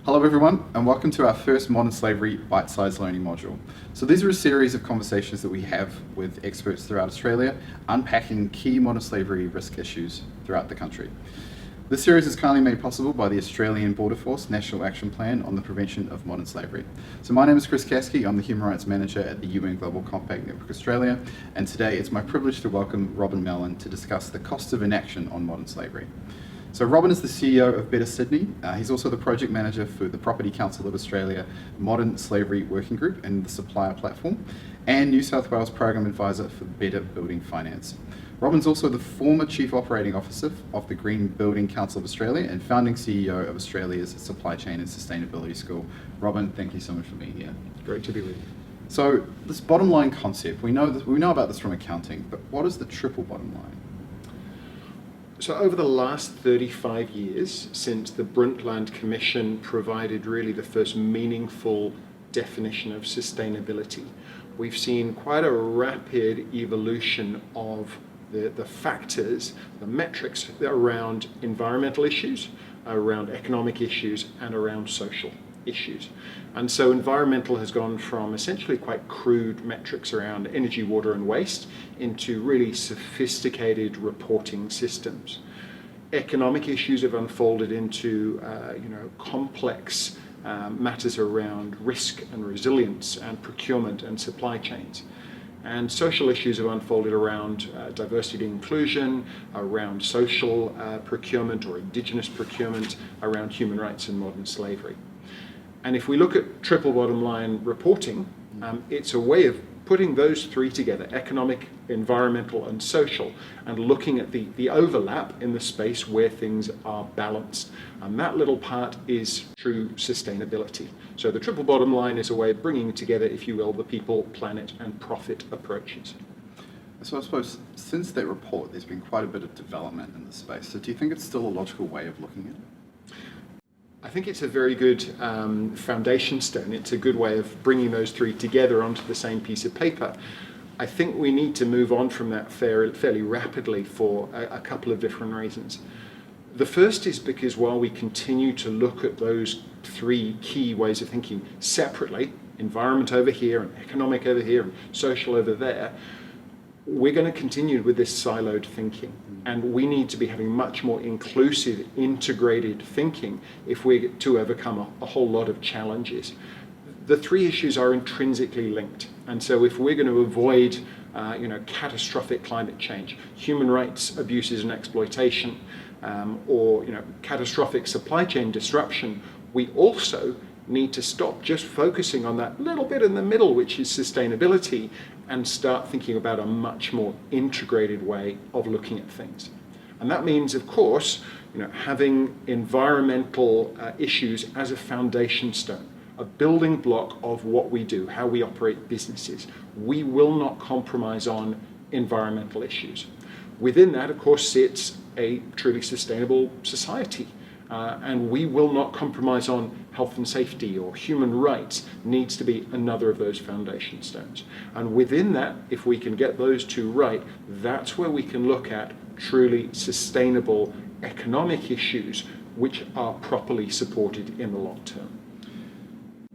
Hello everyone, and welcome to our first Modern Slavery Bite-Sized Learning module. So these are a series of conversations that we have with experts throughout Australia, unpacking key modern slavery risk issues throughout the country. This series is kindly made possible by the Australian Border Force National Action Plan on the Prevention of Modern Slavery. So my name is Chris Caskey, I'm the Human Rights Manager at the UN Global Compact Network Australia, and today it's my privilege to welcome Robin Mellon to discuss the costs of inaction on modern slavery. So Robin is the CEO of Better Sydney. He's also the project manager for the Property Council of Australia Modern Slavery Working Group and the Supplier Platform, and New South Wales Program Advisor for Better Building Finance. Robin's also the former Chief Operating Officer of the Green Building Council of Australia and founding CEO of Australia's Supply Chain and Sustainability School. Robin, thank you so much for being here. Great to be with you. So this bottom line concept, we know about this from accounting, but what is the triple bottom line? So over the last 35 years, since the Brundtland Commission provided really the first meaningful definition of sustainability, we've seen quite a rapid evolution of the factors, the metrics around environmental issues, around economic issues, and around social issues. And so environmental has gone from essentially quite crude metrics around energy, water, and waste into really sophisticated reporting systems. Economic issues have unfolded into complex matters around risk and resilience and procurement and supply chains. And social issues have unfolded around diversity and inclusion, around social procurement or indigenous procurement, around human rights and modern slavery. And if we look at triple bottom line reporting, it's a way of putting those three together, economic, environmental, and social, and looking at the overlap in the space where things are balanced. And that little part is true sustainability. So the triple bottom line is a way of bringing together, if you will, the people, planet, and profit approaches. So I suppose since that report, there's been quite a bit of development in this space. So do you think it's still a logical way of looking at it? I think it's a very good foundation stone. It's a good way of bringing those three together onto the same piece of paper. I think we need to move on from that fairly rapidly for a couple of different reasons. The first is because while we continue to look at those three key ways of thinking separately, environment over here and economic over here and social over there, we're going to continue with this siloed thinking, and we need to be having much more inclusive, integrated thinking if we're to overcome a whole lot of challenges. The three issues are intrinsically linked, and so if we're going to avoid catastrophic climate change, human rights abuses and exploitation, or catastrophic supply chain disruption, we also need to stop just focusing on that little bit in the middle, which is sustainability, and start thinking about a much more integrated way of looking at things. And that means, of course, having environmental issues as a foundation stone, a building block of what we do, how we operate businesses. We will not compromise on environmental issues. Within that, of course, sits a truly sustainable society. And we will not compromise on health and safety or human rights. Needs to be another of those foundation stones. And within that, if we can get those two right, that's where we can look at truly sustainable economic issues which are properly supported in the long term.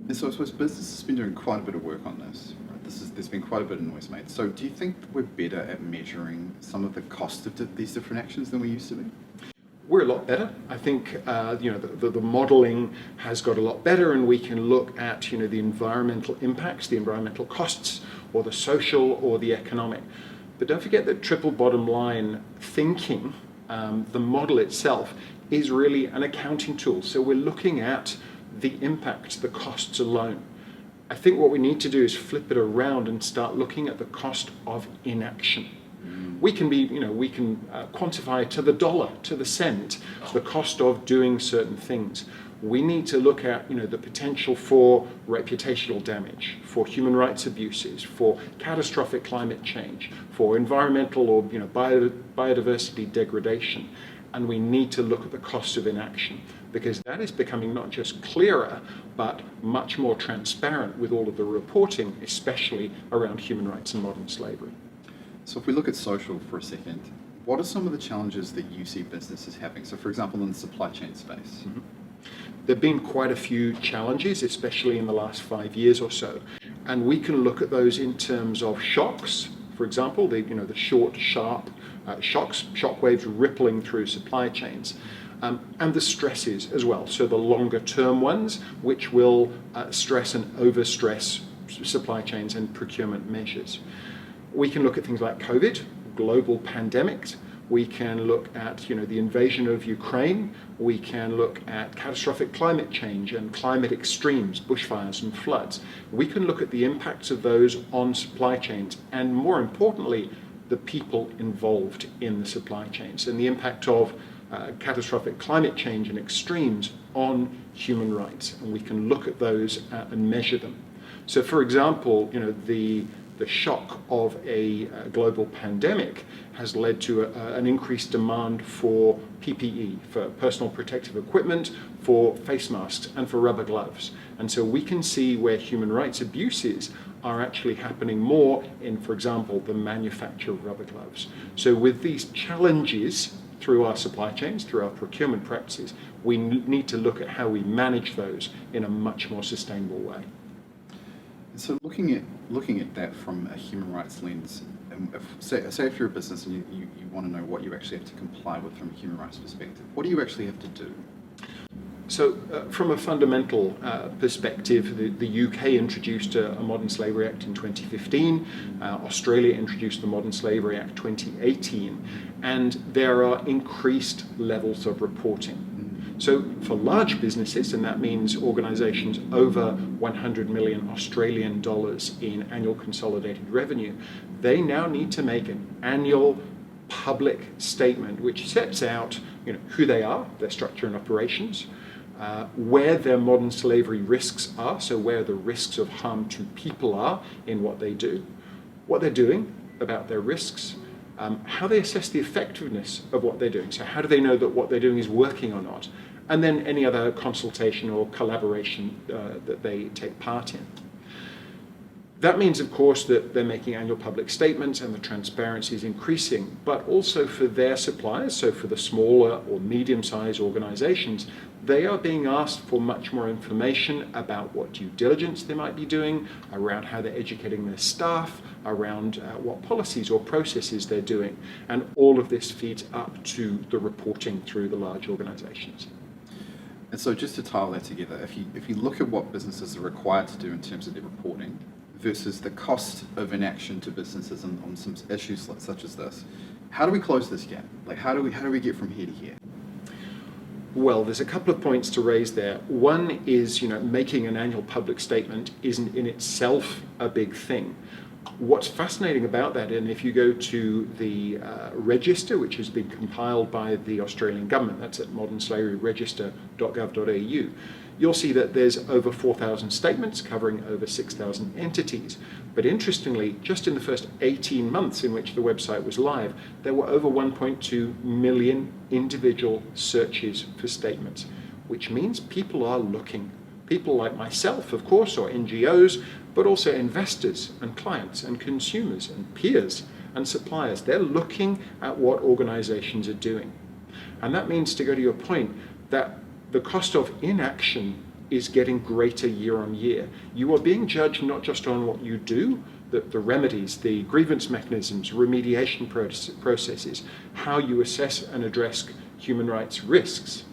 And so I suppose business has been doing quite a bit of work on this. Right? There's been quite a bit of noise made. So do you think we're better at measuring some of the cost of these different actions than we used to be? We're a lot better. I think the modelling has got a lot better, and we can look at the environmental impacts, the environmental costs, or the social or the economic. But don't forget that triple bottom line thinking, the model itself, is really an accounting tool. So we're looking at the impact, the costs alone. I think what we need to do is flip it around and start looking at the cost of inaction. We can quantify to the dollar, to the cent, the cost of doing certain things. We need to look at, the potential for reputational damage, for human rights abuses, for catastrophic climate change, for environmental or, biodiversity degradation. And we need to look at the cost of inaction, because that is becoming not just clearer, but much more transparent with all of the reporting, especially around human rights and modern slavery. So if we look at social for a second, what are some of the challenges that you see businesses having? So for example, in the supply chain space. Mm-hmm. There have been quite a few challenges, especially in the last 5 years or so. And we can look at those in terms of shocks, for example, the short, sharp shock waves rippling through supply chains, and the stresses as well. So the longer term ones, which will stress and overstress supply chains and procurement measures. We can look at things like COVID, global pandemics. We can look at the invasion of Ukraine. We can look at catastrophic climate change and climate extremes, bushfires and floods. We can look at the impacts of those on supply chains, and more importantly, the people involved in the supply chains and the impact of catastrophic climate change and extremes on human rights. And we can look at those and measure them. So for example, the shock of a global pandemic has led to an increased demand for PPE, for personal protective equipment, for face masks, and for rubber gloves. And so we can see where human rights abuses are actually happening more in, for example, the manufacture of rubber gloves. So with these challenges through our supply chains, through our procurement practices, we need to look at how we manage those in a much more sustainable way. So looking at that from a human rights lens, say if you're a business and you want to know what you actually have to comply with from a human rights perspective, what do you actually have to do? So from a fundamental perspective, the UK introduced a Modern Slavery Act in 2015, Australia introduced the Modern Slavery Act 2018, and there are increased levels of reporting. So for large businesses, and that means organisations over 100 million Australian dollars in annual consolidated revenue, they now need to make an annual public statement which sets out who they are, their structure and operations, where their modern slavery risks are, so where the risks of harm to people are in what they do, what they're doing about their risks, how they assess the effectiveness of what they're doing, so how do they know that what they're doing is working or not, and then any other consultation or collaboration that they take part in. That means, of course, that they're making annual public statements and the transparency is increasing, but also for their suppliers, so for the smaller or medium-sized organizations, they are being asked for much more information about what due diligence they might be doing, around how they're educating their staff, around what policies or processes they're doing. And all of this feeds up to the reporting through the large organizations. And so just to tie all that together, if you look at what businesses are required to do in terms of their reporting versus the cost of inaction to businesses on some issues such as this, how do we close this gap? Like how do we get from here to here? Well, there's a couple of points to raise there. One is, making an annual public statement isn't in itself a big thing. What's fascinating about that, and if you go to the register, which has been compiled by the Australian government, that's at modernslaveryregister.gov.au, you'll see that there's over 4,000 statements covering over 6,000 entities. But interestingly, just in the first 18 months in which the website was live, there were over 1.2 million individual searches for statements, which means people are looking. People like myself, of course, or NGOs, but also investors and clients and consumers and peers and suppliers. They're looking at what organizations are doing. And that means, to go to your point, that the cost of inaction is getting greater year on year. You are being judged not just on what you do, the remedies, the grievance mechanisms, remediation processes, how you assess and address human rights risks,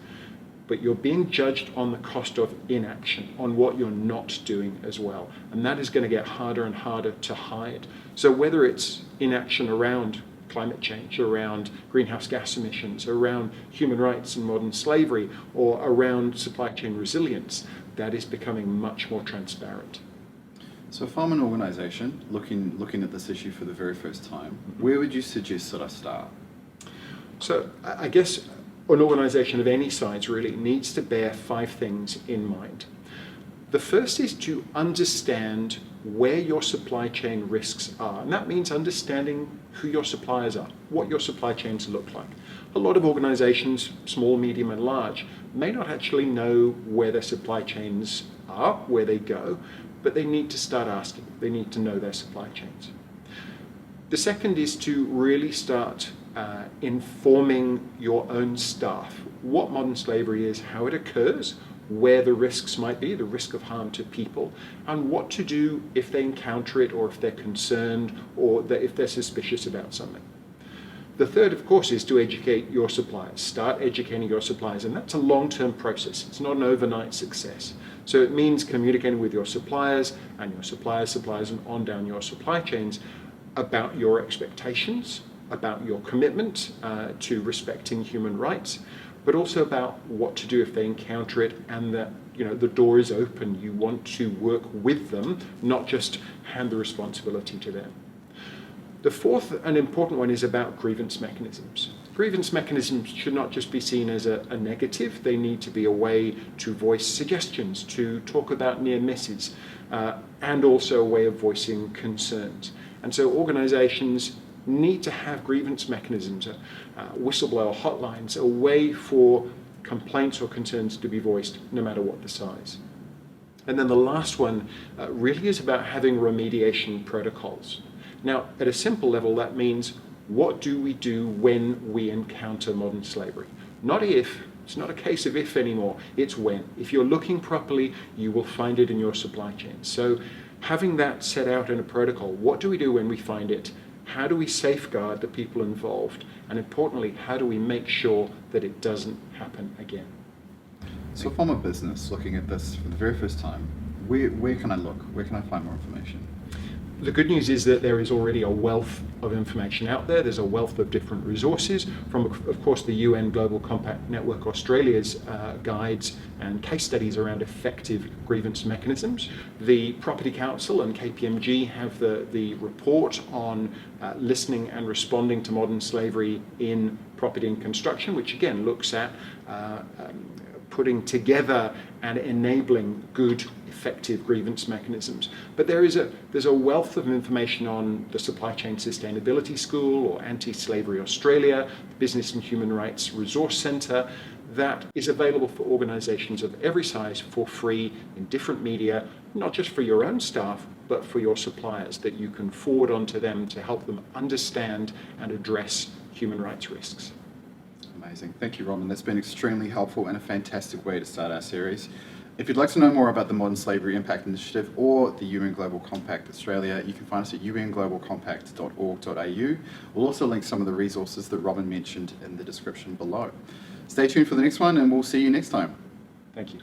but you're being judged on the cost of inaction, on what you're not doing as well. And that is going to get harder and harder to hide. So whether it's inaction around climate change, around greenhouse gas emissions, around human rights and modern slavery, or around supply chain resilience, that is becoming much more transparent. So if I'm an organization looking at this issue for the very first time, where would you suggest that I start? So I guess an organization of any size really needs to bear 5 things in mind. The first is to understand where your supply chain risks are, and that means understanding who your suppliers are, what your supply chains look like. A lot of organizations, small, medium, and large, may not actually know where their supply chains are, where they go, but they need to start asking. They need to know their supply chains. The second is to really start informing your own staff what modern slavery is, how it occurs, where the risks might be, the risk of harm to people, and what to do if they encounter it, or if they're concerned, or if they're suspicious about something. The third, of course, is to educate your suppliers. Start educating your suppliers, and that's a long-term process. It's not an overnight success. So it means communicating with your suppliers and your suppliers' suppliers and on down your supply chains about your expectations, about your commitment to respecting human rights, but also about what to do if they encounter it, and that the door is open. You want to work with them, not just hand the responsibility to them. The fourth and important one is about grievance mechanisms. Grievance mechanisms should not just be seen as a negative. They need to be a way to voice suggestions, to talk about near misses, and also a way of voicing concerns. And so organizations need to have grievance mechanisms, whistleblower hotlines, a way for complaints or concerns to be voiced no matter what the size. And then the last one really is about having remediation protocols. Now, at a simple level, that means, what do we do when we encounter modern slavery? Not if. It's not a case of if anymore. It's when. If you're looking properly, you will find it in your supply chain. So having that set out in a protocol, what do we do when we find it? How do we safeguard the people involved? And importantly, how do we make sure that it doesn't happen again? So if I'm a business looking at this for the very first time, where can I look? Where can I find more information? The good news is that there is already a wealth of information out there. There's a wealth of different resources from, of course, the UN Global Compact Network Australia's guides and case studies around effective grievance mechanisms. The Property Council and KPMG have the report on listening and responding to modern slavery in property and construction, which again looks at putting together and enabling good, effective grievance mechanisms. But there's a wealth of information on the Supply Chain Sustainability School or Anti-Slavery Australia, Business and Human Rights Resource Centre, that is available for organisations of every size for free in different media, not just for your own staff, but for your suppliers, that you can forward on to them to help them understand and address human rights risks. Amazing. Thank you, Robin. That's been extremely helpful and a fantastic way to start our series. If you'd like to know more about the Modern Slavery Impact Initiative or the UN Global Compact Australia, you can find us at unglobalcompact.org.au. We'll also link some of the resources that Robin mentioned in the description below. Stay tuned for the next one, and we'll see you next time. Thank you.